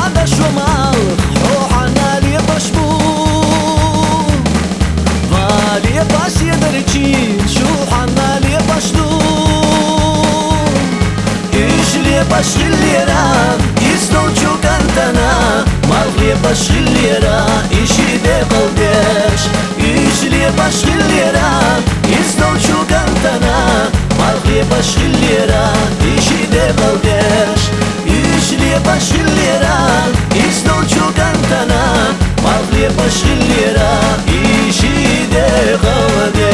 هذا شو مال روحنا لي بشبو فالي باش يدركي شو حنا لي بشلو إيش لي باش الليرة يسنو شو كنتنا مال لي باش الليرة إيشي دي قلدش إيش لي باش الليرة يسنو شو كنتنا مال لي باش الليرة إيشي دي قلدش إيش لي باش الليرة يسنو شو كنتنا مال لي باش الليرة إيشي دي قلدش